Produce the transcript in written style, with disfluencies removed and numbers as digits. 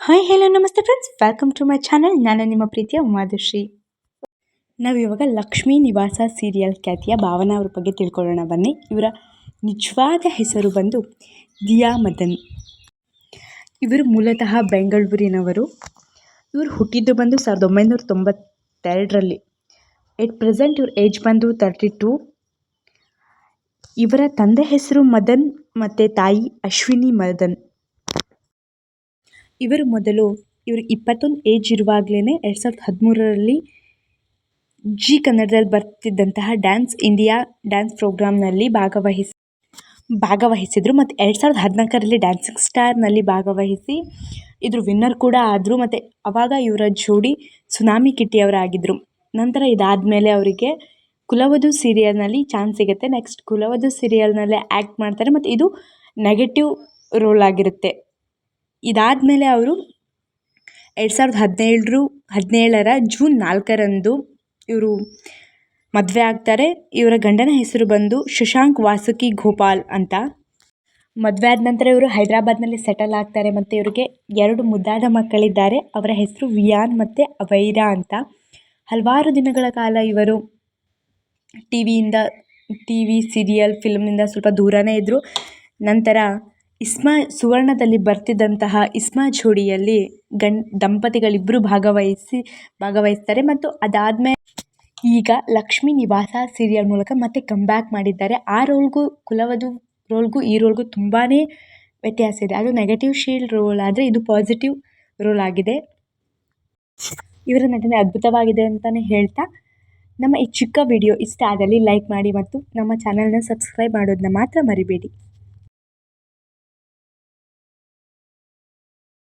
Hi hello ನಮಸ್ತೆ friends, welcome to my channel. ನಾನು ನಿಮ್ಮ ಪ್ರೀತಿಯ ಉಮಾಧುಶ್ರೀ. ನಾವಿವಾಗ ಲಕ್ಷ್ಮೀ ನಿವಾಸ ಸೀರಿಯಲ್ ಖ್ಯಾತಿಯ ಭಾವನಾ ಅವ್ರ ಬಗ್ಗೆ ತಿಳ್ಕೊಳ್ಳೋಣ ಬನ್ನಿ. ಇವರ ನಿಜವಾದ ಹೆಸರು ಬಂದು ದಿಯಾ ಮದನ್. ಇವರು ಮೂಲತಃ ಬೆಂಗಳೂರಿನವರು. ಇವರು ಹುಟ್ಟಿದ್ದು ಬಂದು 1992ರಲ್ಲಿ. ಎಟ್ ಪ್ರೆಸೆಂಟ್ ಇವ್ರ ಏಜ್ ಬಂದು 32. ಇವರ ತಂದೆ ಹೆಸರು ಮದನ್ ಮತ್ತು ತಾಯಿ ಅಶ್ವಿನಿ ಮದನ್. ಇವರು 21 ಏಜ್ ಇರುವಾಗಲೇ 2013ರಲ್ಲಿ ಜಿ ಕನ್ನಡದಲ್ಲಿ ಬರ್ತಿದ್ದಂತಹ ಡ್ಯಾನ್ಸ್ ಇಂಡಿಯಾ ಡ್ಯಾನ್ಸ್ ಪ್ರೋಗ್ರಾಮ್ನಲ್ಲಿ ಭಾಗವಹಿಸಿದರು ಮತ್ತು 2014ರಲ್ಲಿ ಡ್ಯಾನ್ಸಿಂಗ್ ಸ್ಟಾರ್ನಲ್ಲಿ ಭಾಗವಹಿಸಿ ಇದ್ರ ವಿನ್ನರ್ ಕೂಡ ಆದರು. ಮತ್ತು ಆವಾಗ ಇವರ ಜೋಡಿ ಸುನಾಮಿ ಕಿಟ್ಟಿಯವರಾಗಿದ್ದರು. ನಂತರ ಇದಾದಮೇಲೆ ಅವರಿಗೆ ಕುಲವಧು ಸೀರಿಯಲ್ನಲ್ಲಿ ಚಾನ್ಸ್ ಸಿಗುತ್ತೆ. ನೆಕ್ಸ್ಟ್ ಕುಲವಧು ಸೀರಿಯಲ್ನಲ್ಲೇ ಆ್ಯಕ್ಟ್ ಮಾಡ್ತಾರೆ ಮತ್ತು ಇದು ನೆಗೆಟಿವ್ ರೋಲ್ ಆಗಿರುತ್ತೆ. ಇದಾದಮೇಲೆ ಅವರು 2017ರ ಜೂನ್ 4ರಂದು ಇವರು ಮದುವೆ ಆಗ್ತಾರೆ. ಇವರ ಗಂಡನ ಹೆಸರು ಬಂದು ಶಶಾಂಕ್ ವಾಸುಕಿ ಗೋಪಾಲ್ ಅಂತ. ಮದುವೆ ಆದ ನಂತರ ಇವರು ಹೈದರಾಬಾದ್ನಲ್ಲಿ ಸೆಟಲ್ ಆಗ್ತಾರೆ ಮತ್ತು ಇವರಿಗೆ 2 ಮುದ್ದಾದ ಮಕ್ಕಳಿದ್ದಾರೆ. ಅವರ ಹೆಸರು ವಿಯಾನ್ ಮತ್ತು ಅವೈರಾ ಅಂತ. ಹಲವಾರು ದಿನಗಳ ಕಾಲ ಇವರು ಟಿವಿ ಸೀರಿಯಲ್ ಫಿಲ್ಮ್ನಿಂದ ಸ್ವಲ್ಪ ದೂರನೇ ಇದ್ದರು. ನಂತರ ಇಸ್ಮಾ ಸುವರ್ಣದಲ್ಲಿ ಬರ್ತಿದ್ದಂತಹ ಇಸ್ಮಾ ಜೋಡಿಯಲ್ಲಿ ದಂಪತಿಗಳಿಬ್ಬರು ಭಾಗವಹಿಸ್ತಾರೆ ಮತ್ತು ಅದಾದಮೇಲೆ ಈಗ ಲಕ್ಷ್ಮೀ ನಿವಾಸ ಸೀರಿಯಲ್ ಮೂಲಕ ಮತ್ತೆ ಕಮ್ಬ್ಯಾಕ್ ಮಾಡಿದ್ದಾರೆ. ಆ ರೋಲ್ಗೂ ಕುಲವಧು ರೋಲ್ಗೂ ಈ ರೋಲ್ಗೂ ತುಂಬಾ ವ್ಯತ್ಯಾಸ ಇದೆ. ಅದು ನೆಗೆಟಿವ್ ಶೀಲ್ಡ್ ರೋಲ್ ಆದರೆ ಇದು ಪಾಸಿಟಿವ್ ರೋಲ್ ಆಗಿದೆ. ಇವರ ನಟನೆ ಅದ್ಭುತವಾಗಿದೆ ಅಂತಲೇ ಹೇಳ್ತಾ ನಮ್ಮ ಈ ಚಿಕ್ಕ ವಿಡಿಯೋ ಇಷ್ಟ ಆದಲ್ಲಿ ಲೈಕ್ ಮಾಡಿ ಮತ್ತು ನಮ್ಮ ಚಾನಲ್ನ ಸಬ್ಸ್ಕ್ರೈಬ್ ಮಾಡೋದನ್ನ ಮಾತ್ರ ಮರಿಬೇಡಿ.